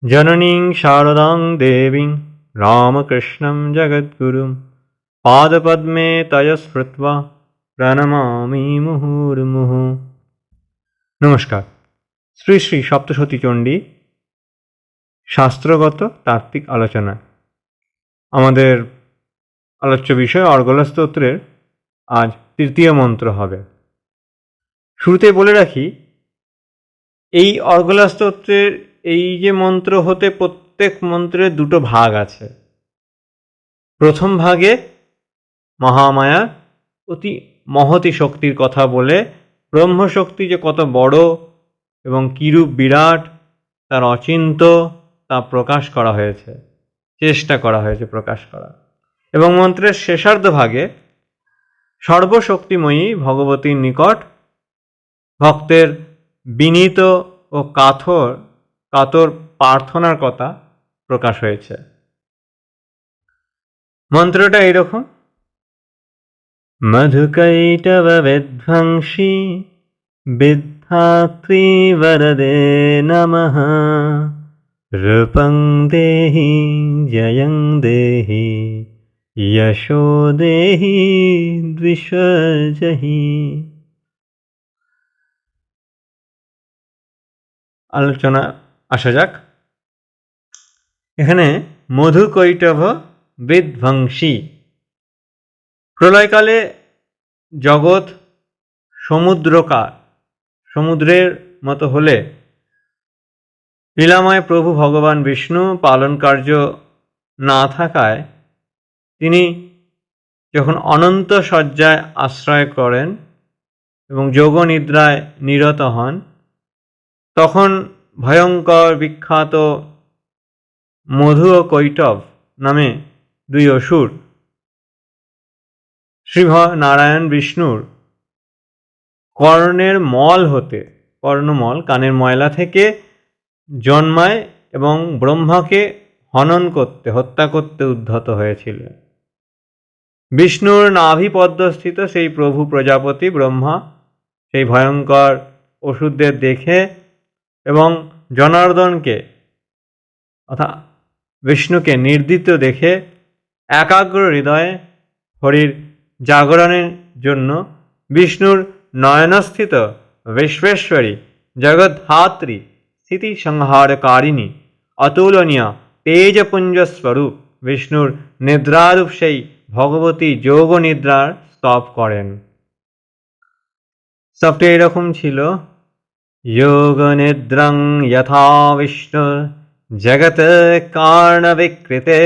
जननीं शारदां देवीं रामकृष्णं जगद्गुरुं पादपद्मे तया स्मृत्वा প্রণমামি মুহুর্মুহু। নমস্কার। শ্রী শ্রী সপ্তশতী চণ্ডী শাস্ত্রগত তাত্ত্বিক আলোচনা। আমাদের আলোচ্য বিষয় অর্গলা স্তোত্রের আজ তৃতীয় মন্ত্র হবে। শুরুতে বলে রাখি, এই অর্গলা স্তোত্রের এই যে মন্ত্র হতে প্রত্যেক মন্ত্রের দুটো ভাগ আছে। প্রথম ভাগে মহামায়ার অতি মহতী শক্তির কথা বলে ব্রহ্মশক্তি যে কত বড় এবং কিরূপ বিরাট তার অচিন্ত তা প্রকাশ করা হয়েছে, চেষ্টা করা হয়েছে প্রকাশ করা। এবং মন্ত্রের শেষার্ধ ভাগে সর্বশক্তিময়ী ভগবতীর নিকট ভক্তের বিনীত ও কাতর প্রার্থনার কথা প্রকাশ হয়েছে। মন্ত্রটা এইরকম: মধুকৈটব বিধ্বংসী বিদ্ধাত্রী বরদে নমঃ, রূপং দেহি জয়ং দেহি যশো দেহি দ্বিষজহি। আলোচনা আসা যাক। এখানে মধুকৈটভ বিধ্বংসী, প্রলয়কালে জগৎ সমুদ্রের মতো হলে লীলাময় প্রভু ভগবান বিষ্ণু পালন কার্য না থাকায় তিনি যখন অনন্ত শয্যায় আশ্রয় করেন এবং যোগ নিদ্রায় নিরত হন, তখন ভয়ঙ্কর বিখ্যাত মধু ও কৈটব নামে দুই অসুর শ্রী নারায়ণ বিষ্ণুর কর্ণমল কানের ময়লা থেকে জন্মায় এবং ব্রহ্মাকে হত্যা করতে উদ্ধত হয়েছিল। বিষ্ণুর নাভিপদ্মস্থিত সেই প্রভু প্রজাপতি ব্রহ্মা সেই ভয়ঙ্কর অসুরদের দেখে এবং জনার্দনকে অর্থাৎ বিষ্ণুকে নির্দিত দেখে একাগ্র হৃদয়ে হরির জাগরণের জন্য বিষ্ণুর নয়নস্থিত বিশ্বেশ্বরী জগদ্ধাত্রী স্থিতি সংহারকারিণী অতুলনীয় তেজপুঞ্জস্বরূপ বিষ্ণুর নিদ্রারূপ সেই ভগবতী যোগ নিদ্রার স্তব করেন। স্তবটি এরকম ছিল: যোগ নিদ্রাং যথা বিষ্ণু জগৎ কারণ বিকৃতে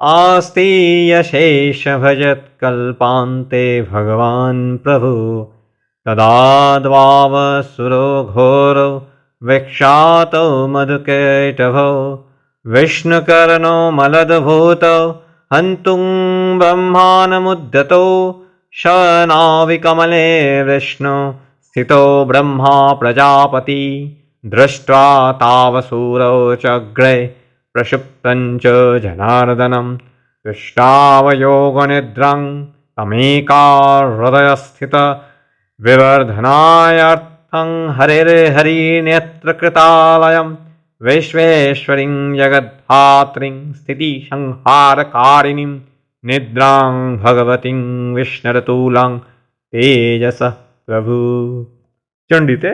আস্তীয় শেষ ভজত কল্পান্তে ভগবান প্রভু তদাদ্বাবসুরো ঘোরো বিখ্যাত মধুকৈটভো বিষ্ণুকর্ণো মলদ্ভূত হন্তুং ব্রহ্মানমুদ্যতো শনাবিকমলে বিষ্ণু স্থিতো ব্রহ্মা প্রজাপতি দৃष्ट्वा तावसूरौ चग्रे प्रक्षिप्तं च जनार्दनं दृष्टावयोगनिद्रां तमेकाहृदयस्थित विवर्धनायार्थं हरिर्हरिनेत्रकृतालयं विश्वेश्वरीं जगद्धात्रीं स्थितिसंहारकारिणीं निद्रां भगवतीं विष्णुरतुलां तेजस प्रभु। চণ্ডীতে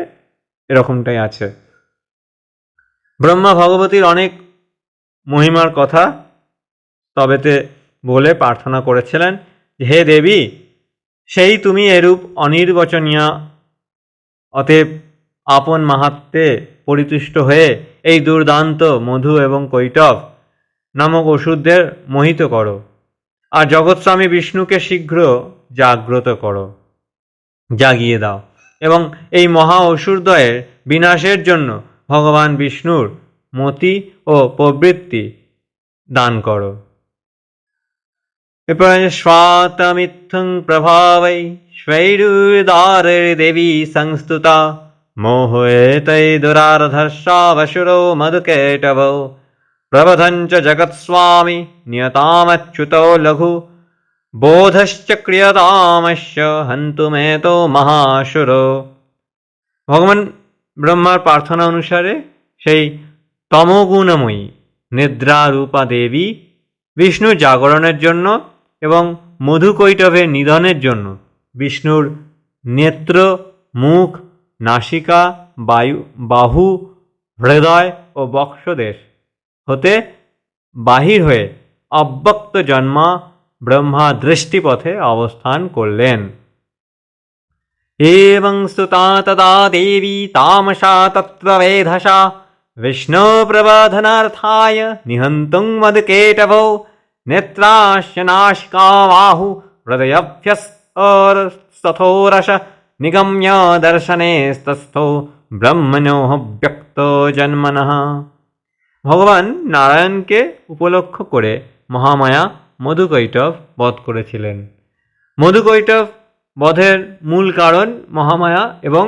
এরকমটাই আছে। ব্রহ্মা ভগবতীর অনেক মহিমার কথা তবেতে বলে প্রার্থনা করেছিলেন, হে দেবী, সেই তুমি এরূপ অনির্বচনীয়, অতএব আপন মাহাত্ম্যে পরিতুষ্ট হয়ে এই দুর্দান্ত মধু এবং কৈটব নামক অসুরদের মোহিত করো, আর জগৎস্বামী বিষ্ণুকে শীঘ্র জাগ্রত করো, জাগিয়ে দাও এবং এই মহা অসুরদ্বয়ের বিনাশের জন্য ভগবান বিষ্ণুর মতি ও প্রবৃত্তি দান করো। এরপর স্বাতমিত্থং প্রভাবৈ স্বৈরুদারের দেবী সংস্তুতা মোহয়েতৈ দুরার্ধর্ষাবসুরো মধুকৈটভো প্রবধঞ্চ জগৎস্বামী নিয়তামচ্যুতো লঘু বোধশ্চ ক্রিয়তামস্য হন্তুমেতো মহাসুর। ভগবান ব্রহ্মার প্রার্থনা অনুসারে সেই তমগুণময়ী নিদ্রারূপা দেবী বিষ্ণুর জাগরণের জন্য এবং মধুকৈটভের নিধনের জন্য বিষ্ণুর নেত্র, মুখ, নাসিকা, বাহু, হৃদয় ও বক্ষদেশ হতে বাহির হয়ে অব্যক্ত জন্মা ব্রহ্মা দৃষ্টিপথে অবস্থান করলেন। एवं स्तुता तदा देवी तामसा तत्त्ववेधसा विष्णुप्रबोधनार्थाय निहन्तुं मधुकैटभौ नेत्राश्च नासिका बाहु हृदयभ्यस्तथोरस निगम्य दर्शनेस्तस्थो ब्रह्मणो व्यक्तो जन्मनः। ভগবান নারায়ণকে উপলক্ষ করে মহামায়া মধুকৈটভ বধ করেছিলেন। মধুকৈটভ বধের মূল কারণ মহামায়া এবং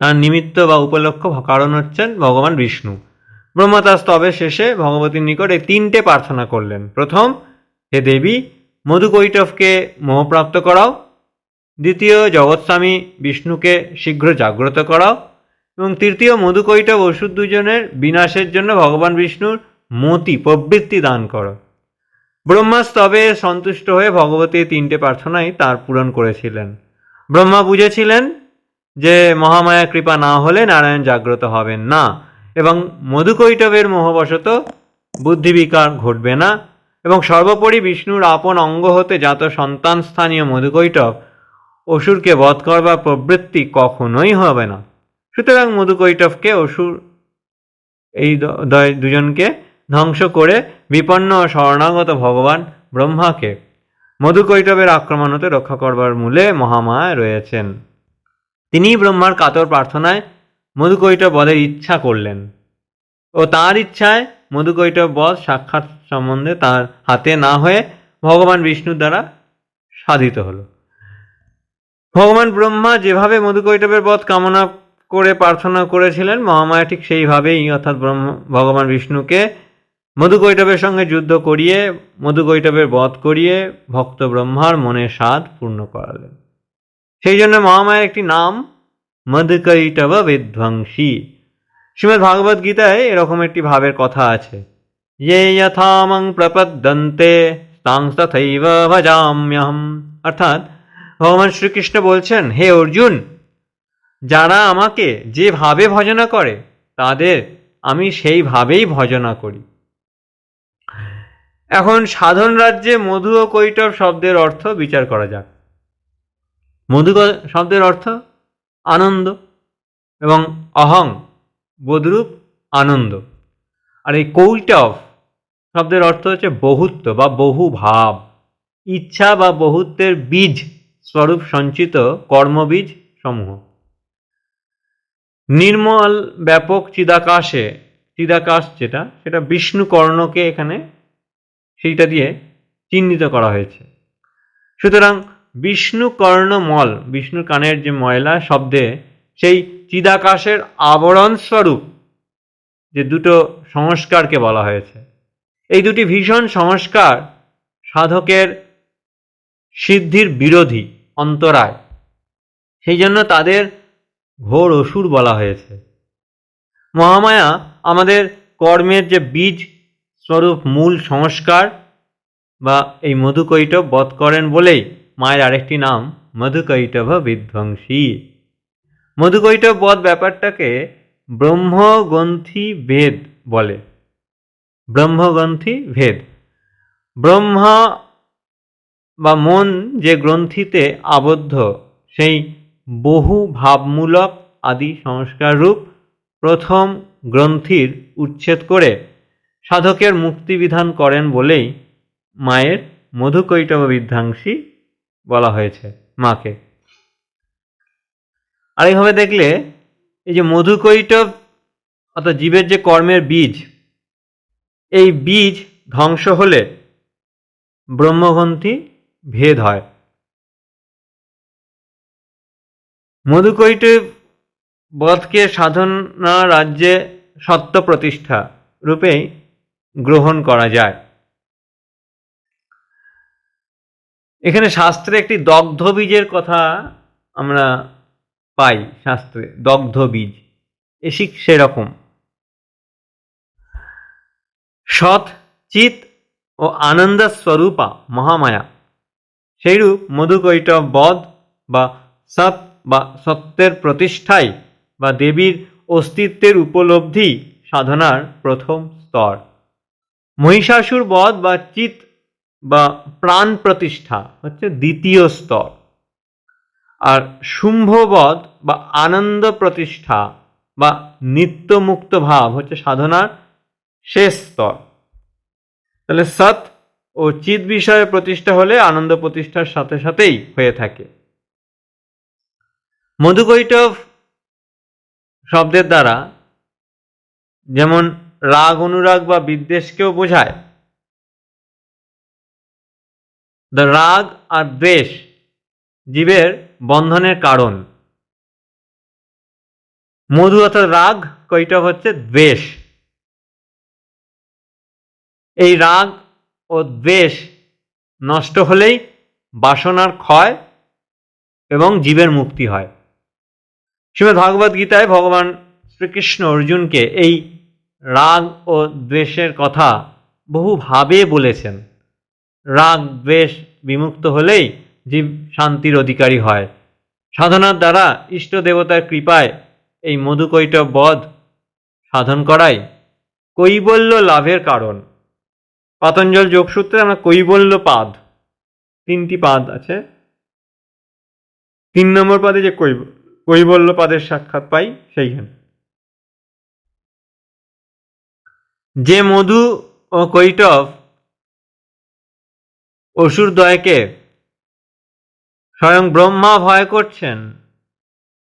তার নিমিত্ত বা উপলক্ষ কারণ হচ্ছেন ভগবান বিষ্ণু। ব্রহ্মা তার স্তবের শেষে ভগবতীর নিকটে তিনটে প্রার্থনা করলেন। প্রথম, হে দেবী, মধুকৈটভকে মোহপ্রাপ্ত করাও। দ্বিতীয়, জগৎস্বামী বিষ্ণুকে শীঘ্র জাগ্রত করাও। এবং তৃতীয়, মধুকৈটভ অসুর দুজনের বিনাশের জন্য ভগবান বিষ্ণুর মতি প্রবৃত্তি দান করো। ব্রহ্মা স্তবে সন্তুষ্ট হয়ে ভগবতীর তিনটে প্রার্থনাই তার পূরণ করেছিলেন। ব্রহ্মা বুঝেছিলেন যে মহামায়া কৃপা না হলে নারায়ণ জাগ্রত হবেন না এবং মধুকৈটভের মোহবশত বুদ্ধিবিকার ঘটবে না এবং সর্বোপরি বিষ্ণুর আপন অঙ্গ হতে জাত সন্তান স্থানীয় মধুকৈটভ অসুরকে বধ করবার প্রবৃত্তি কখনোই হবে না। সুতরাং মধুকৈটভকে অসুর এই দুজনকে ধ্বংস করে বিপন্ন ও শরণাগত ভগবান ব্রহ্মাকে মধুকৈটভের আক্রমণ হতে রক্ষা করবার মূলে মহামায়া রয়েছেন। তিনি ব্রহ্মার কাতর প্রার্থনায় মধুকৈটভ বধের ইচ্ছা করলেন ও তাঁর ইচ্ছায় মধুকৈটভ বধ সাক্ষাৎ সম্বন্ধে তাঁর হাতে না হয়ে ভগবান বিষ্ণুর দ্বারা সাধিত হল। ভগবান ব্রহ্মা যেভাবে মধুকৈটভের বধ কামনা করে প্রার্থনা করেছিলেন, মহামায়া ঠিক সেইভাবেই অর্থাৎ ভগবান বিষ্ণুকে মধুকৈটভের সঙ্গে যুদ্ধ করিয়ে মধুকৈটভের বধ করিয়ে ভক্ত ব্রহ্মার মনের স্বাদ পূর্ণ করালেন। সেই জন্য মহামায়ার একটি নাম মধুকৈটভ বিধ্বংসী। শ্রীমদ্ ভাগবত গীতায় এরকম একটি ভাবের কথা আছে, ये यथा मं प्रपद्यन्ते तांस्तथैव भजाम्यहम्। অর্থাৎ ভগবান শ্রীকৃষ্ণ বলছেন, হে অর্জুন, যারা আমাকে যেভাবে ভজনা করে তাদের আমি সেইভাবেই ভজনা করি। এখন সাধন রাজ্যে মধু ও কৈটভ শব্দের অর্থ বিচার করা যাক। মধু শব্দের অর্থ আনন্দ এবং অহং বোধরূপ আনন্দ, আর এই কৈটভ শব্দের অর্থ হচ্ছে বহুত্ব বা বহু ভাব, ইচ্ছা বা বহুত্বের বীজ স্বরূপ সঞ্চিত কর্মবীজ সমূহ। নির্মল ব্যাপক চিদাকাশে, চিদাকাশ যেটা, সেটা বিষ্ণু কর্ণকে এখানে সেইটা দিয়ে চিহ্নিত করা হয়েছে। সুতরাং বিষ্ণু কর্ণমল, বিষ্ণুর কানের যে ময়লা শব্দে সেই চিদাকাশের আবরণ স্বরূপ যে দুটো সংস্কারকে বলা হয়েছে, এই দুটি ভীষণ সংস্কার সাধকের সিদ্ধির বিরোধী, অন্তরায়, সেই জন্য তাদের ঘোর অসুর বলা হয়েছে। মহামায়া আমাদের কর্মের যে বীজ স্বরূপ মূল সংস্কার বা এই মধুকৈটভ বধ করেন বলেই মায়ের আরেকটি নাম মধুকৈটভ বিধ্বংসী। মধুকৈটভ বধ ব্যাপারটাকে ব্রহ্মগ্রন্থি ভেদ বলে। ব্রহ্মগ্রন্থি ভেদ, ব্রহ্মা বা মন যে গ্রন্থিতে আবদ্ধ, সেই বহু ভাবমূলক আদি সংস্কার রূপ প্রথম গ্রন্থির উচ্ছেদ করে সাধকের মুক্তি বিধান করেন বলেই মায়ের মধুকৈটভ বিধ্বংসী বলা হয়েছে মাকে। আর এইভাবে দেখলে এই যে মধুকৈটভ অর্থাৎ জীবের যে কর্মের বীজ, এই বীজ ধ্বংস হলে ব্রহ্মগ্রন্থি ভেদ হয়। মধুকৈটভ বধকে সাধনা রাজ্যে সত্য প্রতিষ্ঠা রূপেই গ্রহণ করা যায়। এখানে শাস্ত্রে একটি দগ্ধ বীজের কথা আমরা পাই, শাস্ত্রে দগ্ধ বীজ এসিক সেরকম সৎ, চিৎ ও আনন্দ স্বরূপা মহামায়া। সেইরূপ মধুকৈটব বধ বা সৎ বা সত্যের প্রতিষ্ঠাই বা দেবীর অস্তিত্বের উপলব্ধি সাধনার প্রথম স্তর। মহিষাসুর বধ বা চিৎ বা প্রাণ প্রতিষ্ঠা হচ্ছে দ্বিতীয় স্তর। আর শুম্ভবধ বা আনন্দ প্রতিষ্ঠা বা নিত্যমুক্ত ভাব হচ্ছে সাধনার শেষ স্তর। তাহলে সৎ ও চিৎ বিষয়ে প্রতিষ্ঠা হলে আনন্দ প্রতিষ্ঠার সাথে সাথেই হয়ে থাকে। মধুকৈটব শব্দের দ্বারা যেমন রাগ, অনুরাগ বা বিদ্বেষকেও বোঝায়। রাগ আর দ্বেষ জীবের বন্ধনের কারণ। মধু অর্থাৎ রাগ, কৈটব হচ্ছে দ্বেষ। এই রাগ ও দ্বেষ নষ্ট হলেই বাসনার ক্ষয় এবং জীবের মুক্তি হয়। শ্রীমদ্ ভাগবত গীতায় ভগবান শ্রীকৃষ্ণ অর্জুনকে এই রাগ ও দ্বেষের কথা বহুভাবে বলেছেন। রাগ দ্বেষ বিমুক্ত হলেই জীব শান্তির অধিকারী হয়। সাধনার দ্বারা ইষ্ট দেবতার কৃপায় এই মধুকৈটব বধ সাধন করাই কৈবল্য লাভের কারণ। পাতঞ্জল যোগসূত্রে আমরা কৈবল্য পাদ, 3টি পাদ আছে, 3 নম্বর পাদে যে কৈবল্য পাদের সাক্ষাৎ পাই সেইখানে। যে মধু ও কৈটব অসুরদ্বয়কে স্বয়ং ব্রহ্মা ভয় করছেন,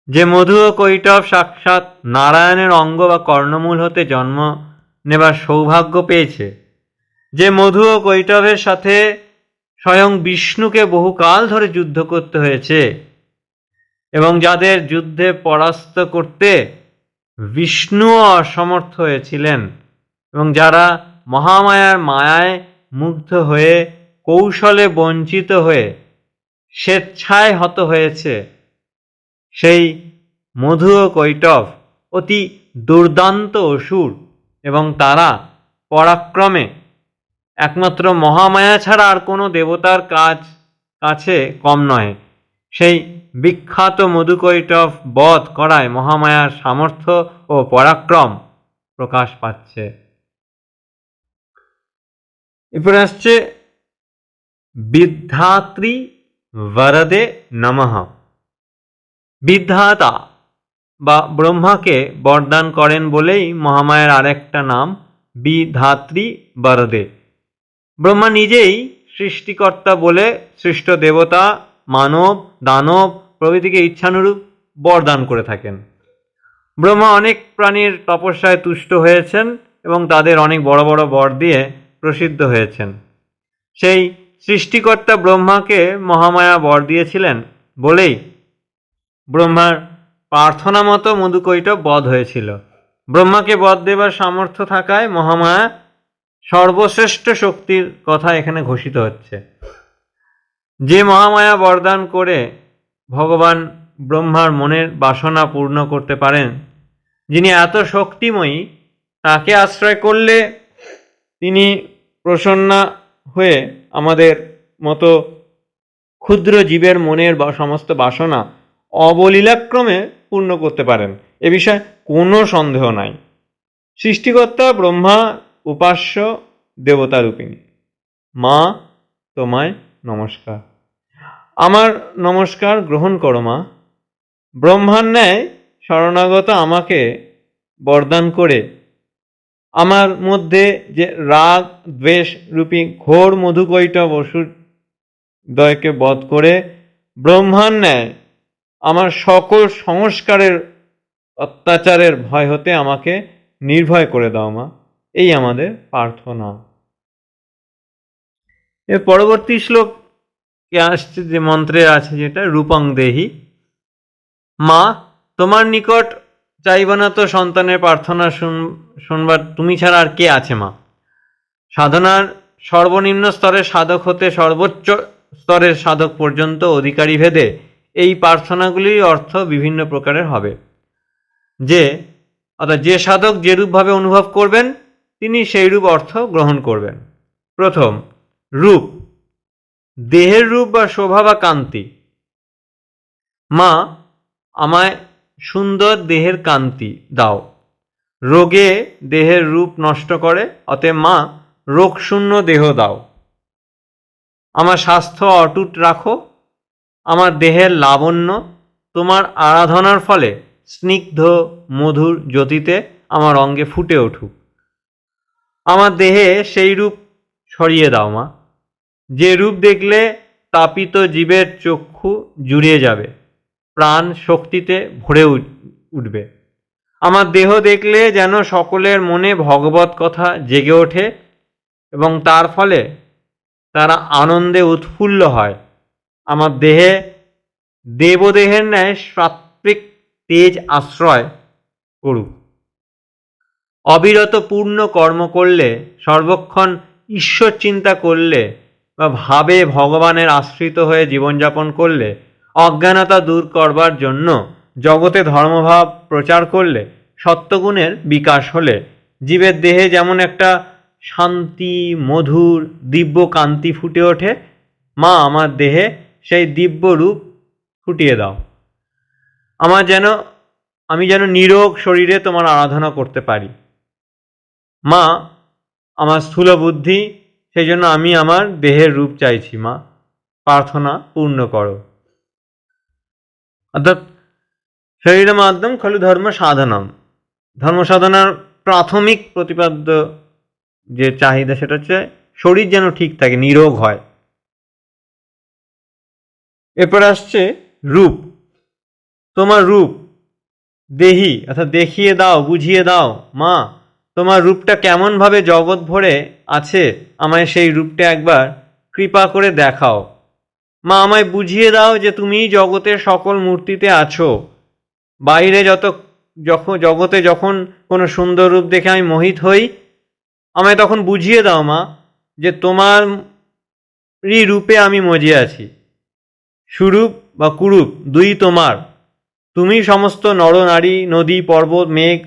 যে মধু ও কৈটব সাক্ষাৎ নারায়ণের অঙ্গ বা কর্ণমূল হতে জন্ম নেবার সৌভাগ্য পেয়েছে, যে মধু ও কৈটবের সাথে স্বয়ং বিষ্ণুকে বহুকাল ধরে যুদ্ধ করতে হয়েছে এবং যাদের যুদ্ধে পরাস্ত করতে বিষ্ণুও অসমর্থ হয়েছিলেন এবং যারা মহামায়ার মায়ায় মুগ্ধ হয়ে কৌশলে বঞ্চিত হয়ে স্বেচ্ছায় হত হয়েছে, সেই মধু ও কৈটব অতি দুর্দান্ত অসুর এবং তারা পরাক্রমে একমাত্র মহামায়া ছাড়া আর কোনো দেবতার কাছে কম নয়। সেই বিখ্যাত মধুকৈটব বধ করায় মহামায়ার সামর্থ্য ও পরাক্রম প্রকাশ পাচ্ছে। এরপরে আসছে বিদ্ধাত্রী বরদে নমঃ। বিদ্ধাতা বা ব্রহ্মাকে বরদান করেন বলেই মহামায়ার আরেকটা নাম বিধাত্রী বরদে। ব্রহ্মা নিজেই সৃষ্টিকর্তা বলে সৃষ্ট দেবতা, মানব, দানব প্রভৃতিকে ইচ্ছানুরূপ বরদান করে থাকেন। ব্রহ্মা অনেক প্রাণীর তপস্যায় তুষ্ট হয়েছেন এবং তাদের অনেক বড় বড় বর দিয়ে প্রসিদ্ধ হয়েছেন। সেই সৃষ্টিকর্তা ব্রহ্মাকে মহামায়া বর দিয়েছিলেন বলেই ব্রহ্মার প্রার্থনা মতো মধুকৈটব বধ হয়েছিল। ব্রহ্মাকে বধ দেবার সামর্থ্য থাকায় মহামায়া সর্বশ্রেষ্ঠ শক্তির কথা এখানে ঘোষিত হচ্ছে। যে মহামায়া বরদান করে ভগবান ব্রহ্মার মনের বাসনা পূর্ণ করতে পারেন, যিনি এত শক্তিময়ী, তাকে আশ্রয় করলে তিনি প্রসন্না হয়ে আমাদের মতো ক্ষুদ্র জীবের মনের বা সমস্ত বাসনা অবলীলাক্রমে পূর্ণ করতে পারেন, এ বিষয়ে কোনো সন্দেহ নাই। সৃষ্টিকর্তা ব্রহ্মা উপাস্য দেবতারূপিণী। মা, তোমায় নমস্কার। আমার নমস্কার গ্রহণ করো মা। ব্রহ্মার ন্যায় শরণাগত আমাকে বরদান করে আমার মধ্যে যে রাগ দ্বেষ রূপী ঘোর মধুকৈটব অসুর দয়কে বধ করে ব্রহ্মার ন্যায় আমার সকল সংস্কারের অত্যাচারের ভয় হতে আমাকে নির্ভয় করে দাও মা, এই আমাদের প্রার্থনা। এর পরবর্তী শ্লোকে আসছে যে মন্ত্রে আছে, যেটা রূপং দেহি। মা, তোমার নিকট চাইব না তো সন্তানের প্রার্থনা শুনবার, তুমি ছাড়া আর কে আছে মা? সাধনার সর্বনিম্ন স্তরের সাধক হতে সর্বোচ্চ স্তরের সাধক পর্যন্ত অধিকারী ভেদে এই প্রার্থনাগুলির অর্থ বিভিন্ন প্রকারের হবে। যে সাধক যেরূপভাবে অনুভব করবেন তিনি সেইরূপ অর্থ গ্রহণ করবেন। প্রথম, রূপ, দেহের রূপ বা শোভা বা কান্তি। মা, আমায় সুন্দর দেহের কান্তি দাও। রোগে দেহের রূপ নষ্ট করে, অতএব মা রোগশূন্য দেহ দাও। আমার স্বাস্থ্য অটুট রাখো, আমার দেহের লাবণ্য তোমার আরাধনার ফলে স্নিগ্ধ মধুর জ্যোতিতে আমার অঙ্গে ফুটে উঠুক। আমার দেহে সেই রূপ ছড়িয়ে দাও মা, যে রূপ দেখলে তাপিত জীবের চক্ষু জুড়িয়ে যাবে, প্রাণ শক্তিতে ভরে উঠবে। আমার দেহ দেখলে যেন সকলের মনে ভগবত কথা জেগে ওঠে এবং তার ফলে তারা আনন্দে উৎফুল্ল হয়। আমার দেহে দেবদেহের ন্যায় সাত্ত্বিক তেজ আশ্রয় করুক। অবিরত পূর্ণ কর্ম করলে, সর্বক্ষণ ঈশ্বর চিন্তা করলে বা ভাবে ভগবানের আশ্রিত হয়ে জীবনযাপন করলে, অজ্ঞানতা দূর করবার জন্য জগতে ধর্মভাব প্রচার করলে, সত্যগুণের বিকাশ হলে জীবের দেহে যেমন একটা শান্তি মধুর দিব্য কান্তি ফুটে ওঠে, মা আমার দেহে সেই দিব্য রূপ ফুটিয়ে দাও। আমি যেন নিরোগ শরীরে তোমার আরাধনা করতে পারি। মা, আমার স্থূল বুদ্ধি, সেই জন্য আমি আমার দেহের রূপ চাইছি। মা, প্রার্থনা পূর্ণ করো। অর্থাৎ শরীর মাধ্যম খলু ধর্ম সাধনম, ধর্ম সাধনার প্রাথমিক প্রতিপাদ্য যে চাহিদা সেটা হচ্ছে শরীর যেন ঠিক থাকে, নিরোগ হয়। এরপর আসছে রূপ। তোমার রূপ দেহি, অর্থাৎ দেখিয়ে দাও, বুঝিয়ে দাও। মা, তোমার রূপটা কেমনভাবে জগৎ ভরে আছে, আমায় সেই রূপটা একবার কৃপা করে দেখাও। মা, আমায় বুঝিয়ে দাও যে তুমিই জগতের সকল মূর্তিতে আছো। বাইরে জগতে যখন কোনো সুন্দর রূপ দেখে আমি মোহিত হই, আমায় তখন বুঝিয়ে দাও মা যে তোমারই রূপে আমি মজে আছি। সুরূপ বা কুরূপ দুই তোমার। তুমি সমস্ত নরনারী, নদী, পর্বত, মেঘ,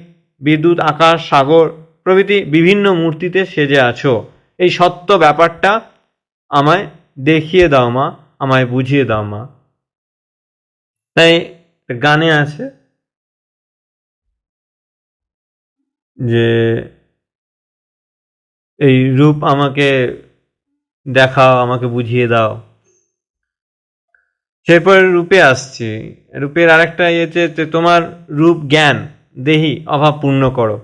বিদ্যুৎ, আকাশ, সাগর প্রভৃতি বিভিন্ন মূর্তিতে সেজে আছো। এই সত্য ব্যাপারটা আমায় দেখিয়ে দাও মা, আমায় বুঝিয়ে দাও মা। তাই গানে আছে যে এই রূপ আমাকে দেখাও, আমাকে বুঝিয়ে দাও। সেরপর রূপে আসছি। রূপের আরেকটা ইয়েছে যে তোমার রূপ জ্ঞান দেহি অভাব পূর্ণ করো।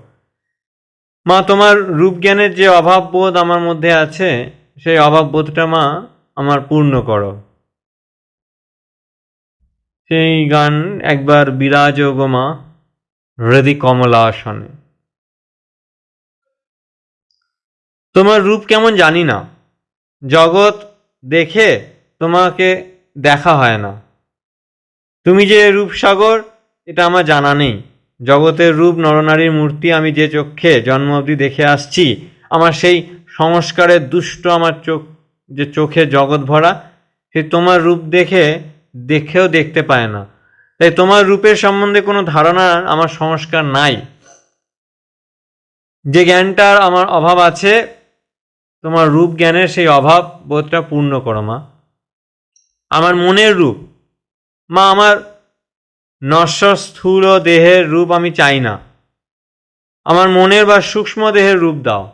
মা, তোমার রূপ জ্ঞানের যে অভাব বোধ আমার মধ্যে আছে, সেই অভাব বোধটা মা আমার পূর্ণ করো। সেই গান একবার বিরাজ গো মা হৃদি কমলাসনে। তোমার রূপ কেমন জানি না, জগৎ দেখে তোমাকে দেখা হয় না। তুমি যে রূপসাগর এটা আমার জানা নেই। জগতের রূপ নরনারীর মূর্তি আমি যে চক্ষে জন্ম অবধি দেখে আসছি, আমার সেই সংস্কারের দুষ্ট আমার যে চোখে জগৎ ভরা, সে তোমার রূপ দেখেও দেখতে পায় না। তাই তোমার রূপের সম্বন্ধে কোনো ধারণা আমার সংস্কার নাই। যে জ্ঞানটার আমার অভাব আছে, তোমার রূপ জ্ঞানের সেই অভাব বোধটা পূর্ণ করো মা। আমার মনের রূপ, মা আমার নশ্বর স্থূল দেহের রূপ আমি চাই না। আমার মনের বা সূক্ষ্ম দেহের রূপ দাও।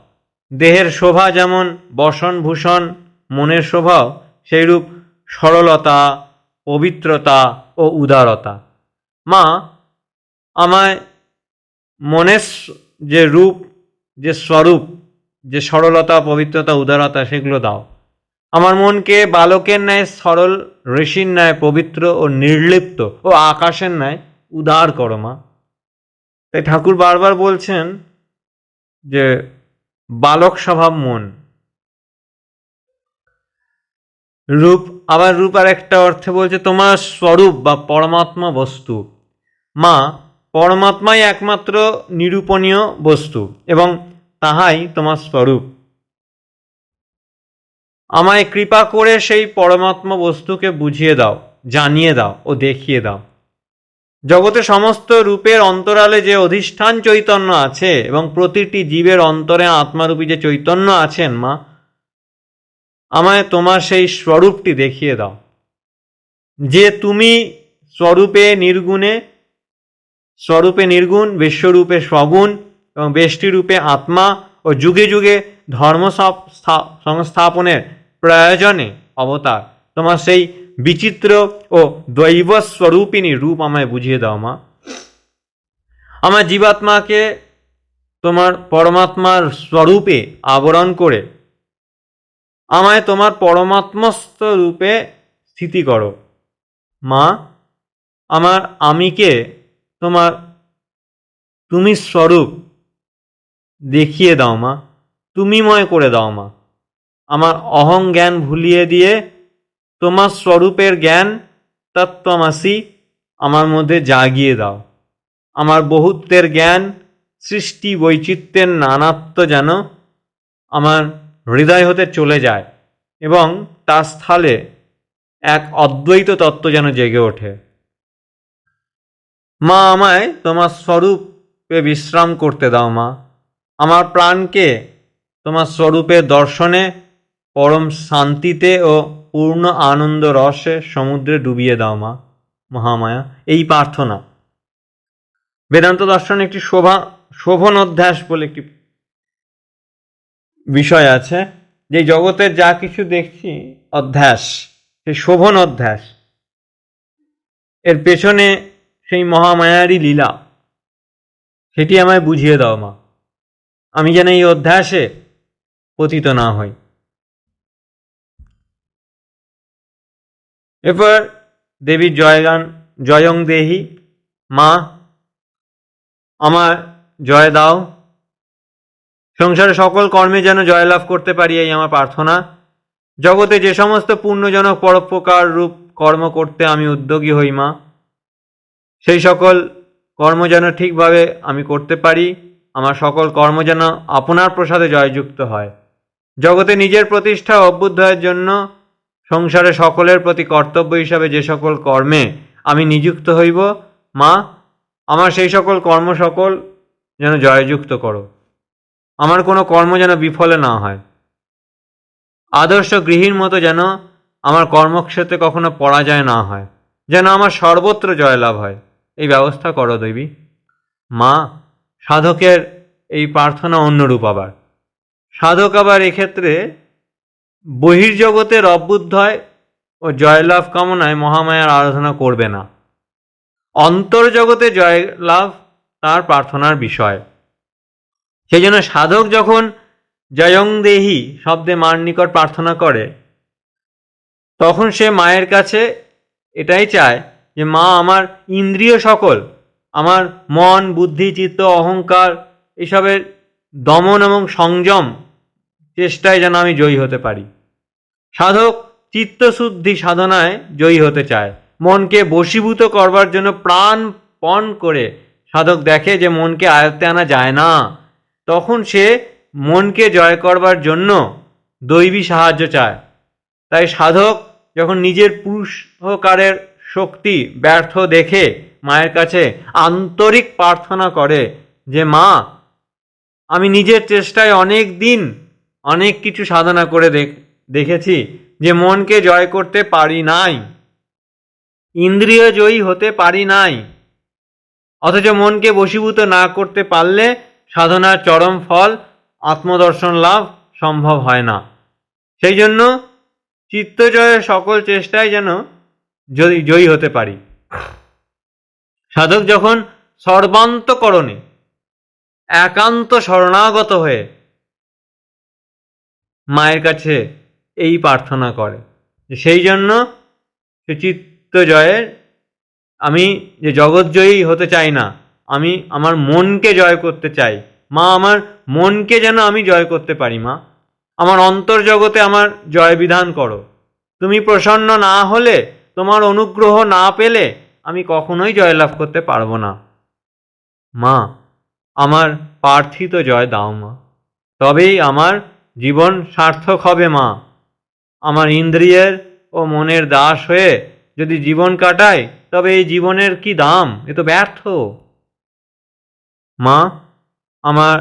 দেহের শোভা যেমন বসন ভূষণ, মনের শোভাও সেই রূপ সরলতা, পবিত্রতা ও উদারতা। মা, আমায় মনের যে রূপ, যে স্বরূপ, যে সরলতা, পবিত্রতা, উদারতা সেগুলো দাও। আমার মনকে বালকের ন্যায় সরল, ঋষির ন্যায় পবিত্র ও নির্লিপ্ত ও আকাশের ন্যায় উদার করো মা। তাই ঠাকুর বারবার বলছেন যে বালক স্বভাব মন। রূপ, আবার রূপ আর একটা অর্থে বলছে তোমার স্বরূপ বা পরমাত্মা বস্তু। মা, পরমাত্মাই একমাত্র নিরূপণীয় বস্তু এবং তাহাই তোমার স্বরূপ। আমায় কৃপা করে সেই পরমাত্মা বস্তুকে বুঝিয়ে দাও, জানিয়ে দাও ও দেখিয়ে দাও। জগতে সমস্ত রূপের অন্তরালে যে অধিষ্ঠান চৈতন্য আছে এবং প্রতিটি জীবের অন্তরে আত্মারূপী যে চৈতন্য আছেন মা, আমায় তোমার সেই স্বরূপটি দেখিয়ে দাও, যে তুমি স্বরূপে নির্গুণ, বিশ্বরূপে সগুণ এবং বেষ্টিরূপে আত্মা ও যুগে যুগে ধর্ম সংস্থাপনের প্রয়োজনে অবতার। তোমার সেই বিচিত্র ও দৈব স্বরূপিণী রূপ আমায় বুঝিয়ে দাও মা। আমার জীবাত্মাকে তোমার পরমাত্মার স্বরূপে আবরণ করে আমায় তোমার পরমাত্মস্থ রূপে স্থিতি করো মা। আমার আমিকে তুমি স্বরূপ দেখিয়ে দাও মা, তুমিময় করে দাও মা। আমার অহং জ্ঞান ভুলিয়ে দিয়ে তোমার স্বরূপের জ্ঞান তত্ত্বমসি আমার মধ্যে জাগিয়ে দাও। আমার বহুত্বের জ্ঞান, সৃষ্টি বৈচিত্র্যের নানাত্ব যেন আমার হৃদয় হতে চলে যায় এবং তার স্থলে এক অদ্বৈত তত্ত্ব যেন জেগে ওঠে। মা, আমায় তোমার স্বরূপে বিশ্রাম করতে দাও মা। আমার প্রাণকে তোমার স্বরূপের দর্শনে পরম শান্তিতে ও পূর্ণ আনন্দ রসে সমুদ্রে ডুবিয়ে দাও মা। মহামায়া, এই প্রার্থনা। বেদান্ত দর্শনে একটি শোভন অধ্যাস বলে একটি বিষয় আছে, যে জগতের যা কিছু দেখছি অধ্যাস, সেই শোভন অধ্যাস, এর পেছনে সেই মহামায়ারই লীলা, সেটি আমায় বুঝিয়ে দাও মা। আমি যেন এই অধ্যাসে পতিত না হই। এরপর দেবীর জয়গান, জয়ং দেহি। মা, আমার জয় দাও। সংসারে সকল কর্মে যেন জয়লাভ করতে পারি, এই আমার প্রার্থনা। জগতে যে সমস্ত পুণ্যজনক পরোপকার রূপ কর্ম করতে আমি উদ্যোগী হই মা, সেই সকল কর্ম যেন ঠিকভাবে আমি করতে পারি। আমার সকল কর্ম যেন আপনার প্রসাদে জয়যুক্ত হয়। জগতে নিজের প্রতিষ্ঠা অভ্যুদয়ের জন্য সংসারে সকলের প্রতি কর্তব্য হিসাবে যে সকল কর্মে আমি নিযুক্ত হইব মা, আমার সেই সকল কর্ম সকল যেন জয়যুক্ত করো। আমার কোনো কর্ম যেন বিফলে না হয়। আদর্শ গৃহীর মতো যেন আমার কর্মক্ষেত্রে কখনো পরাজয় না হয়, যেন আমার সর্বত্র জয়লাভ হয়, এই ব্যবস্থা করো দেবী। মা, সাধকের এই প্রার্থনা অন্যরূপ। আবার সাধক আবার এক্ষেত্রে বহির্জগতের অভ্যুদয় ও জয়লাভ কামনায় মহামায়ার আরাধনা করবে না। অন্তর্জগতে জয়লাভ তার প্রার্থনার বিষয়। সেই জন্য সাধক যখন জয়ং দেহি শব্দে মার নিকট প্রার্থনা করে, তখন সে মায়ের কাছে এটাই চায় যে মা, আমার ইন্দ্রিয় সকল, আমার মন, বুদ্ধি, চিত্ত, অহংকার এসবের দমন এবং সংযম চেষ্টায় যেন আমি জয়ী হতে পারি। সাধক চিত্তশুদ্ধি সাধনায় জয়ী হতে চায়। মনকে বশীভূত করবার জন্য প্রাণপণ করে সাধক দেখে যে মনকে আয়ত্তে আনা যায় না, তখন সে মনকে জয় করবার জন্য দৈবী সাহায্য চায়। তাই সাধক যখন নিজের পুরুষকারের শক্তি ব্যর্থ দেখে মায়ের কাছে আন্তরিক প্রার্থনা করে যে মা, আমি নিজের চেষ্টায় অনেক দিন অনেক কিছু সাধনা করে দেখেছি যে মনকে জয় করতে পারি নাই, ইন্দ্রিয় জয়ী হতে পারি নাই, অথচ মনকে বশীভূত না করতে পারলে সাধনার চরম ফল আত্মদর্শন লাভ সম্ভব হয় না। সেই জন্য চিত্তজয়ের সকল চেষ্টায় যেন জয়ী হতে পারি। সাধক যখন সর্বান্তকরণে একান্ত শরণাগত হয়ে মায়ের কাছে এই প্রার্থনা করে, সেই জন্য সে চিত্তজয়ের, আমি যে জগৎজয়ী হতে চাই না, আমি আমার মনকে জয় করতে চাই। মা, আমার মনকে যেন আমি জয় করতে পারি। মা, আমার অন্তর্জগতে আমার জয় বিধান করো। তুমি প্রসন্ন না হলে, তোমার অনুগ্রহ না পেলে আমি কখনোই জয়লাভ করতে পারবো না। মা, আমার প্রার্থিত জয় দাও মা, তবেই আমার জীবন সার্থক হবে। মা, আমার ইন্দ্রিয়ের ও মনের দাস হয়ে যদি জীবন কাটাই, তবে এই জীবনের কি দাম? এ তো ব্যর্থ। মা, আমার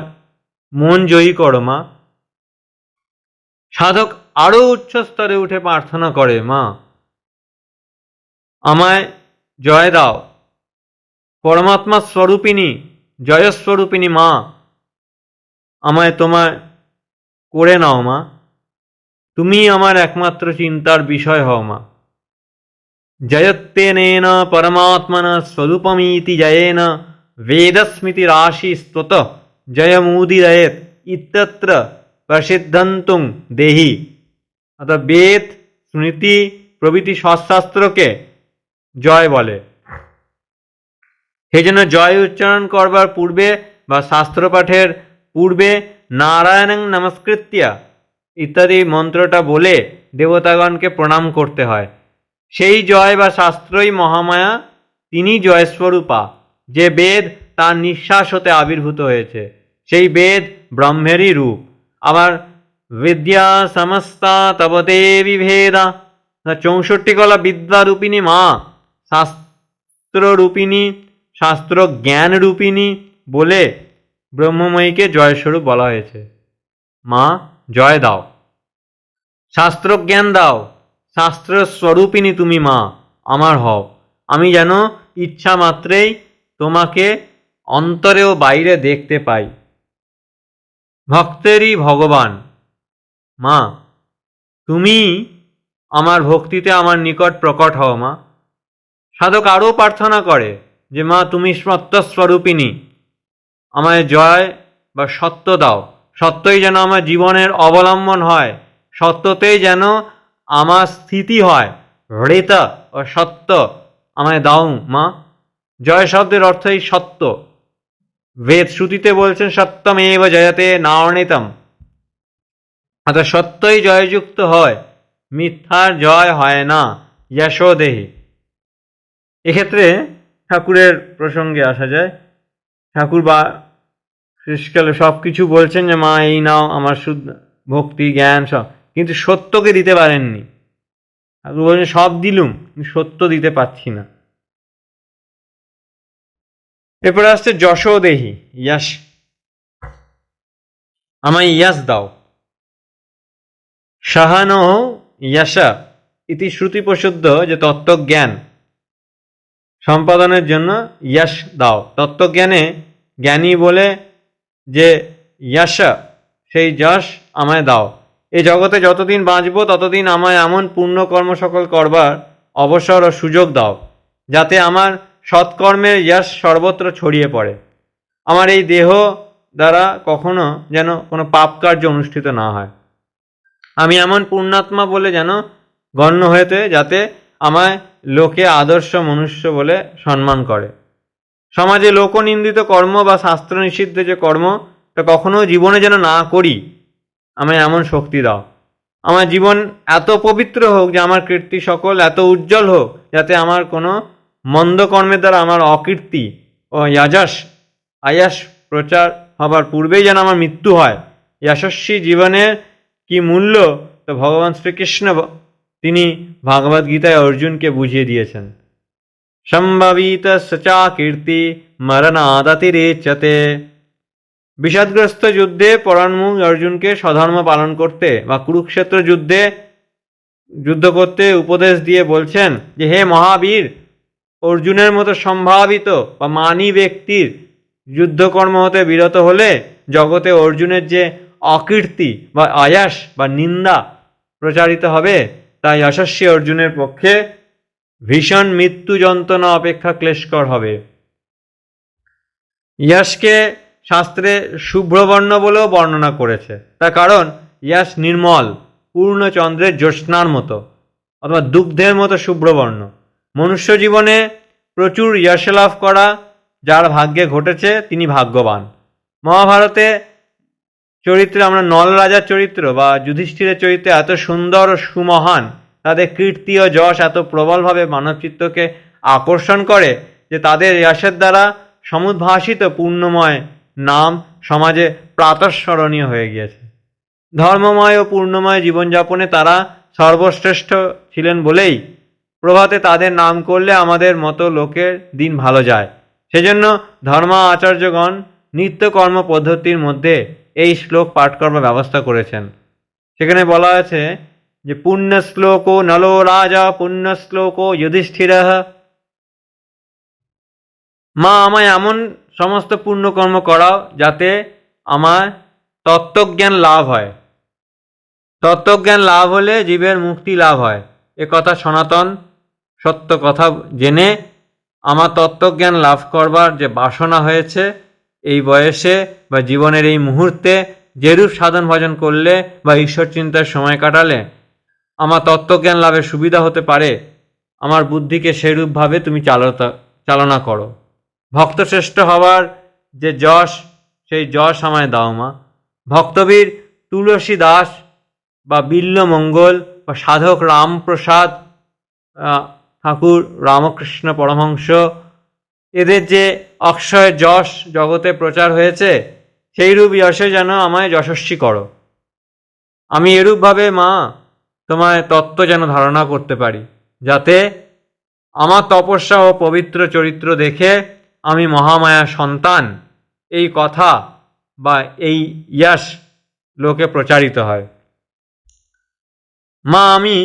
মন জয়ী করো মা। সাধক আরো উচ্চ স্তরে উঠে প্রার্থনা করে, মা আমায় জয় দাও, পরমাত্মা স্বরূপিণী, জয়স্বরূপিণী মা, আমায় তোমায় করে নাও মা, তুমি আমার একমাত্র চিন্তার বিষয় হও মা। জয়ত্যেনেন পরমাত্মনা স্বরূপমিতি জয়েন বেদস্মৃতি রাশি স্তত জয়মুদিরয়েত ইত্যত্র প্রসিদ্ধন্তুং দেহি। অর্থাৎ বেদ, স্মৃতি প্রভৃতি সৎশাস্ত্রকে জয় বলে। সেই জন্য জয় উচ্চারণ করবার পূর্বে বা শাস্ত্র পাঠের পূর্বে নারায়ণং নমস্কৃত্য ইত্যাদি মন্ত্রটা বলে দেবতাগণকে প্রণাম করতে হয়। সেই জয় বা শাস্ত্রই মহামায়া, তিনি জয়স্বরূপা। যে বেদ তার নিঃশ্বাস হতে আবির্ভূত হয়েছে, সেই বেদ ব্রহ্মেরই রূপ। আবার বিদ্যা সমস্তা তব দেবী ভেদা, 64 কলা বিদ্যারূপিণী মা, শাস্ত্ররূপিণী, শাস্ত্র জ্ঞান রূপিণী বলে ব্রহ্মময়ীকে জয়স্বরূপ বলা হয়েছে। মা জয় দাও, শাস্ত্র জ্ঞান দাও, শাস্ত্র স্বরূপিণী তুমি মা আমার হও। আমি যেন ইচ্ছা মাত্রেই তোমাকে অন্তরে ও বাইরে দেখতে পাই। ভক্তেরই ভগবান মা, তুমি আমার ভক্তিতে আমার নিকট প্রকট হও মা। সাধক আরও প্রার্থনা করে যে, মা তুমি সত্যস্বরূপিণী, আমায় জয় বা সত্য দাও, সত্যই যেন আমার জীবনের অবলম্বন হয়, সত্যতেই যেন আমার স্থিতি হয়। হৃত ও সত্য আমায় দাও মা। জয় শব্দের অর্থই সত্য। বেদ শ্রুতিতে বলছেন সত্যমেব জয়তে নার্ণিতম, অর্থাৎ সত্যই জয়যুক্ত হয়, মিথ্যার জয় হয় না। যশোদেহি। এক্ষেত্রে ঠাকুরের প্রসঙ্গে আসা যায়। ঠাকুর বা শেষকালে সব কিছু বলছেন যে মা এই নাও আমার শুদ্ধ ভক্তি জ্ঞান সব, কিন্তু সত্যকে দিতে পারেননি। ঠাকুর বলছেন সব দিলুম, সত্য দিতে পারছি না। এরপরে আসছে যশোদেহি, ইয়াস, আমায় ইয়াস দাও। সাহানো ইয়াসা ইতি শ্রুতি প্রসিদ্ধ, যে তত্ত্বজ্ঞান সম্পাদনের জন্য ইয়াস দাও। তত্ত্বজ্ঞানে জ্ঞানী বলে যে ইয়াস, সেই যশ আমায় দাও। এ জগতে যতদিন বাঁচব ততদিন আমায় এমন পুণ্যকর্ম সকল করবার অবসর ও সুযোগ দাও, যাতে আমার সৎকর্মের যশ সর্বত্র ছড়িয়ে পড়ে। আমার এই দেহ দ্বারা কখনো যেন কোনো পাপ কার্য অনুষ্ঠিত না হয়। আমি এমন পুণ্যাত্মা বলে যেন গণ্য হয়েতে, যাতে আমায় লোকে আদর্শ মনুষ্য বলে সম্মান করে। সমাজে লোকনিন্দিত কর্ম বা শাস্ত্র নিষিদ্ধ যে কর্ম, তা কখনো জীবনে যেন না করি, আমায় এমন শক্তি দাও। আমার জীবন এত পবিত্র হোক যে আমার কীর্তি সকল এত উজ্জ্বল হোক, যাতে আমার কোনো মন্দ কর্মের দ্বারা আমার অকীর্তি ও আয়াস প্রচার হবার পূর্বেই যেন আমার মৃত্যু হয়। যশস্বী জীবনের কি মূল্য, তো ভগবান শ্রীকৃষ্ণ তিনি ভাগবত গীতায় অর্জুনকে বুঝিয়ে দিয়েছেন। সম্ভাবিত সচা কীর্তি মরণাদাতিরেচ্যতে। বিষাদগ্রস্ত যুদ্ধে পরাণমুখ অর্জুনকে স্বধর্ম পালন করতে বা কুরুক্ষেত্র যুদ্ধ করতে উপদেশ দিয়ে বলছেন যে, হে মহাবীর, অর্জুনের মতো সম্ভাবিত বা মানী ব্যক্তির যুদ্ধকর্ম হতে বিরত হলে জগতে অর্জুনের যে অকীর্তি বা আয়াস বা নিন্দা প্রচারিত হবে, তাই যশস্বী অর্জুনের পক্ষে ভীষণ মৃত্যু যন্ত্রণা অপেক্ষা ক্লেশকর হবে। যশকে শাস্ত্রে শুভ্রবর্ণ বলেও বর্ণনা করেছে। তার কারণ যশ নির্মল, পূর্ণচন্দ্রের জ্যোৎস্নার মতো অথবা দুগ্ধের মতো শুভ্রবর্ণ। মনুষ্য জীবনে প্রচুর যশ লাভ করা যার ভাগ্যে ঘটেছে, তিনি ভাগ্যবান। মহাভারতে চরিত্রে আমরা নল রাজার চরিত্র বা যুধিষ্ঠিরের চরিত্রে এত সুন্দর ও সুমহান, তাদের কীর্তি ও যশ এত প্রবলভাবে মানবচিত্তকে আকর্ষণ করে যে তাদের যশের দ্বারা সমুদ্ভাসিত পূর্ণময় নাম সমাজে প্রাতঃস্মরণীয় হয়ে গিয়েছে। ধর্মময় ও পূর্ণময় জীবনযাপনে তারা সর্বশ্রেষ্ঠ ছিলেন বলেই প্রভাতে তাদের নাম করলে আমাদের মতো লোকের দিন ভালো যায়। সেজন্য ধর্মা আচার্যগণ নিত্যকর্ম পদ্ধতির মধ্যে এই শ্লোক পাঠ করবার ব্যবস্থা করেছেন। সেখানে বলা আছে যে পুণ্য শ্লোকো নলো রাজা পুণ্য শ্লোকো যুধিষ্ঠির। মা আমায় এমন সমস্ত পুণ্যকর্ম করাও যাতে আমার তত্ত্বজ্ঞান লাভ হয়। তত্ত্বজ্ঞান লাভ হলে জীবের মুক্তি লাভ হয়, এ কথা সনাতন সত্য কথা জেনে আমার তত্ত্বজ্ঞান লাভ করবার যে বাসনা হয়েছে, এই বয়সে বা জীবনের এই মুহূর্তে যেরূপ সাধন ভজন করলে বা ঈশ্বর চিন্তার সময় কাটালে আমার তত্ত্বজ্ঞান লাভের সুবিধা হতে পারে, আমার বুদ্ধিকে সেরূপভাবে তুমি চালনা করো। ভক্তশ্রেষ্ঠ হওয়ার যে যশ, সেই যশ আমায় দাও মা। ভক্তবীর তুলসী দাস বা বিল্লমঙ্গল বা সাধক রামপ্রসাদ ঠাকুর, রামকৃষ্ণ পরমহংস, এদের যে অক্ষয় যশ জগতে প্রচার হয়েছে, সেইরূপ যশে যেন আমায় যশস্বী করো। আমি এরূপভাবে মা তোমায় তত্ত্ব যেন ধারণা করতে পারি, যাতে আমার তপস্যা ও পবিত্র চরিত্র দেখে আমি মহামায়া সন্তান এই কথা বা এই যশ লোকে প্রচারিত হয়। মা আমি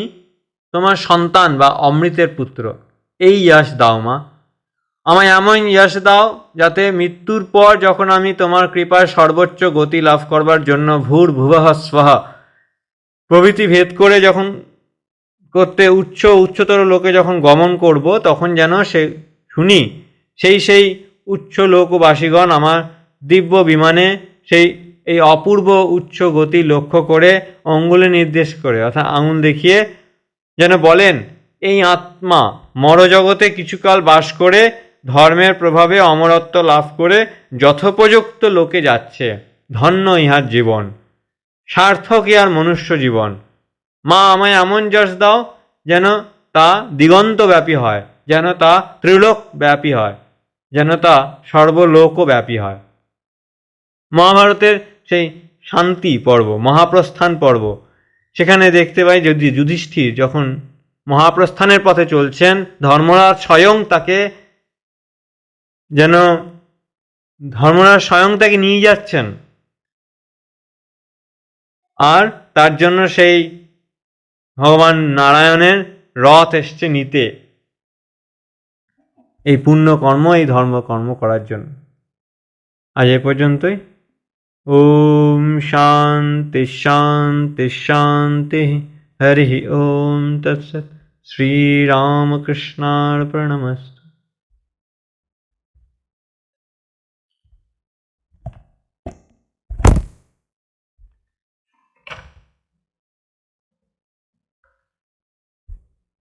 তোমার সন্তান বা অমৃতের পুত্র, এই যশ দাও মা। আমায় এমন যশ দাও যাতে মৃত্যুর পর যখন আমি তোমার কৃপায় সর্বোচ্চ গতি লাভ করবার জন্য ভূর্ভুবঃ স্বঃ প্রভৃতি ভেদ করে যখন করতে উচ্চতর লোকে যখন গমন করব, তখন যেন শুনি সেই উচ্চ লোকবাসীগণ আমার দিব্য বিমানে এই অপূর্ব উচ্চ গতি লক্ষ্য করে অঙ্গুলি নির্দেশ করে অর্থাৎ আঙুল দেখিয়ে যেন বলেন, এই আত্মা মরজগতে কিছুকাল বাস করে ধর্মের প্রভাবে অমরত্ব লাভ করে যথোপযুক্ত লোকে যাচ্ছে। ধন্য ইহার জীবন, সার্থক ইহার মনুষ্য জীবন। মা আমায় এমন যশ দাও যেন তা দিগন্তব্যাপী হয়, যেন তা ত্রিলোকব্যাপী হয়, যেন তা সর্বলোকব্যাপী হয়। মহাভারতের সেই শান্তি পর্ব, মহাপ্রস্থান পর্ব, সেখানে দেখতে পাই যদি যুধিষ্ঠির যখন মহাপ্রস্থানের পথে চলছেন, ধর্মরাজ স্বয়ং তাকে নিয়ে যাচ্ছেন, আর তার জন্য সেই ভগবান নারায়ণের রথ এসছে নিতে এই পুণ্যকর্ম, এই ধর্মকর্ম করার জন্য। আজ এ পর্যন্তই। ওম শান্তি শান্তি শান্তি। হরি ওম তৎসৎ। শ্রীরামকৃষ্ণার্পণমস্তু।